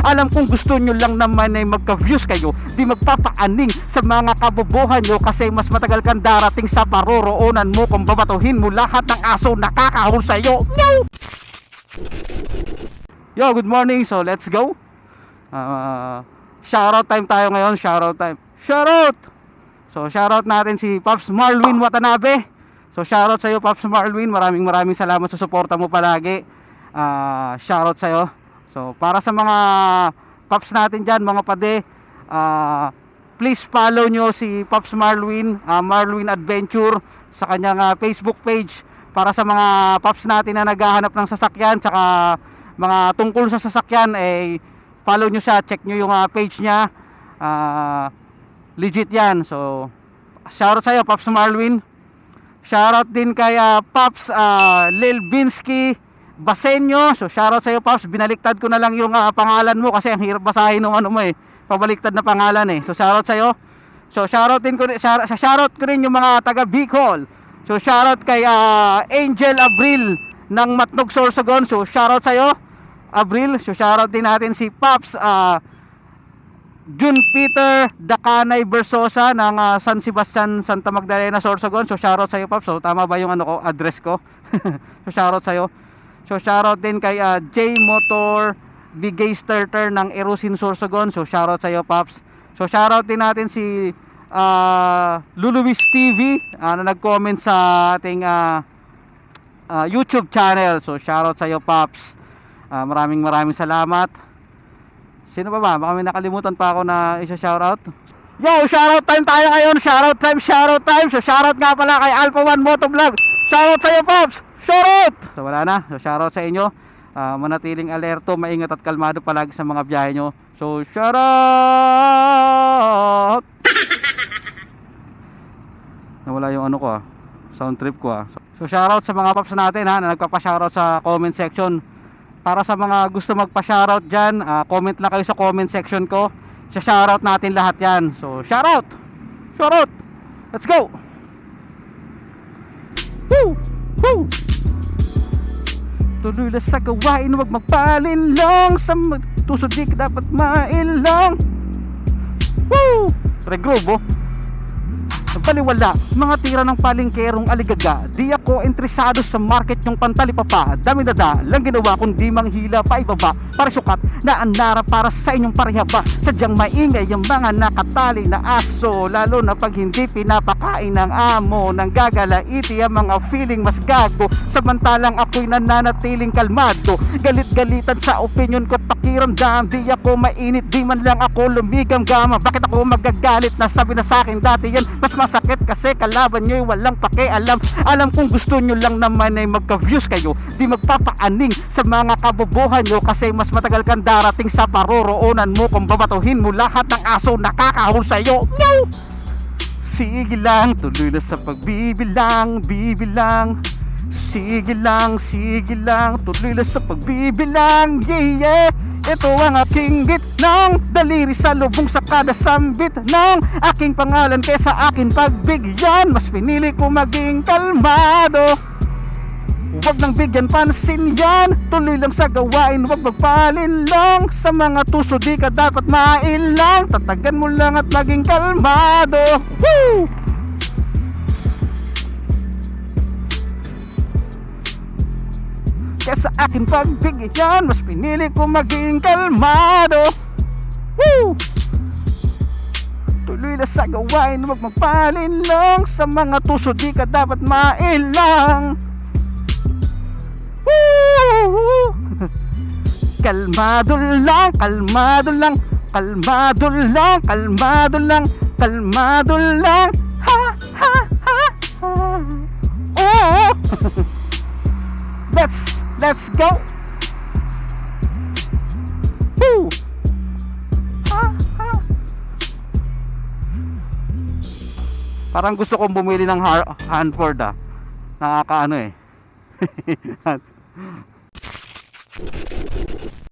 Alam kong gusto nyo lang naman ay magka-views kayo, di magpapaaning sa mga kabobohan nyo, kasi mas matagal kang darating sa paroroonan mo kung babatuhin mo lahat ng aso nakakahol sa'yo. Yo, good morning. So let's go. Shoutout time tayo ngayon. Shoutout time. Shoutout! So shoutout natin si Pops Marlwin Watanabe. So shoutout sa iyo, Pops Marlwin. Maraming salamat sa suporta mo palagi. Shoutout sa iyo. So para sa mga Pops natin diyan, mga pade, please follow nyo si Pops Marlwin, Marlwin Adventure sa kanyang Facebook page. Para sa mga Pops natin na naghahanap ng sasakyan, tsaka mga tungkol sa sasakyan, follow nyo siya, check nyo yung page niya. Legit yan. So shoutout sa iyo, Pops Marlwin. Shoutout din kay Pops Lil Binsky Basenyo. So shoutout sa iyo, Pops. Binaliktad ko na lang yung pangalan mo kasi ang hirap basahin ng ano mo pabaliktad na pangalan So shoutout sa iyo. So shoutout ko rin yung mga taga Bicol. So shoutout kay Angel Abril ng Matnog Sorsogon. So shoutout sa iyo, Abril. So shoutout din natin si Pops Jun Peter Dacanay Versosa ng San Sebastian, Santa Magdalena, Sorsogon. So shoutout sa iyo, Pops. So tama ba yung address ko? So shoutout sa iyo. So shoutout din kay J Motor Bigay Starter ng Erusin, Sorsogon. So shoutout sa iyo, Pops. So shoutout din natin si Luluwis TV na nag-comment sa ating YouTube channel. So shoutout sa iyo, Pops. Maraming salamat. Sino pa ba? Baka may nakalimutan pa ako na isa-shoutout. Yo, shoutout time tayo ngayon. Shoutout time. So shoutout nga pala kay Alpha One Motovlog. Shoutout sa iyo, Pops. Shoutout! So wala na. So shoutout sa inyo. Manatiling alerto, maingat at kalmado palagi sa mga biyahe nyo. So shoutout! Nawala yung ano ko sound trip ko So shoutout sa mga Pops natin na nagpapa-shoutout sa comment section. Para sa mga gusto magpa-shoutout dyan, comment lang kayo sa comment section ko. Shoutout natin lahat yan. So shoutout! Shoutout! Let's go! Woo! Woo! Tuloy lang sa gawain, huwag magpalinlong. Sa tusod di ka dapat mailong. Woo! Regroove Paliwala, mga tira ng palingkerong aligaga. Di ako interesado sa market yung pantalipapa. Dami-dada lang ginawa kundi manghila pa ibaba. Para sukat na anara para sa inyong parihaba. Sadyang maingay yung mga nakatali na aso. Lalo na pag hindi pinapakain ng amo. Nang gagalaiti ang mga feeling mas gago. Samantalang ako'y nananatiling kalmado. Galit-galitan sa opinion ko pakiramdam. Di ako mainit, di man lang ako lumigam-gama. Bakit ako magagalit? Nasabi na sa akin dati yan. Mas masakit kasi kalaban nyo'y walang pakialam. Alam kong gusto nyo lang naman ay magka-views kayo, di magpapaaning sa mga kabobohan nyo, kasi mas matagal kang darating sa paroroonan mo kung babatuhin mo lahat ng aso nakakahol sa'yo. Sige lang, tuloy na sa pagbibilang, bibilang. Sige lang, tuloy na sa pagbibilang, yeah. Ito ang aking gitnang daliri sa lubong sa kada sambit ng aking pangalan kaysa akin pagbigyan. Mas pinili ko maging kalmado, huwag nang bigyan pansin yan. Tuloy lang sa gawain, huwag magpalinlang. Sa mga tuso di ka dapat mailang. Tatagan mo lang at maging kalmado. Woo! Kaya sa akin pagbigyan, mas pinili ko maging kalmado. Woo! Tuloy na sa gawain, huwag magpalinlang. Sa mga tuso di ka dapat mailang. Woo! Kalmado lang, kalmado lang. Kalmado lang, kalmado lang. Kalmado lang. Ha, ha, ha, ha. Oh! Let's go. Woo! Parang gusto kong bumili ng Hanford Nakakaano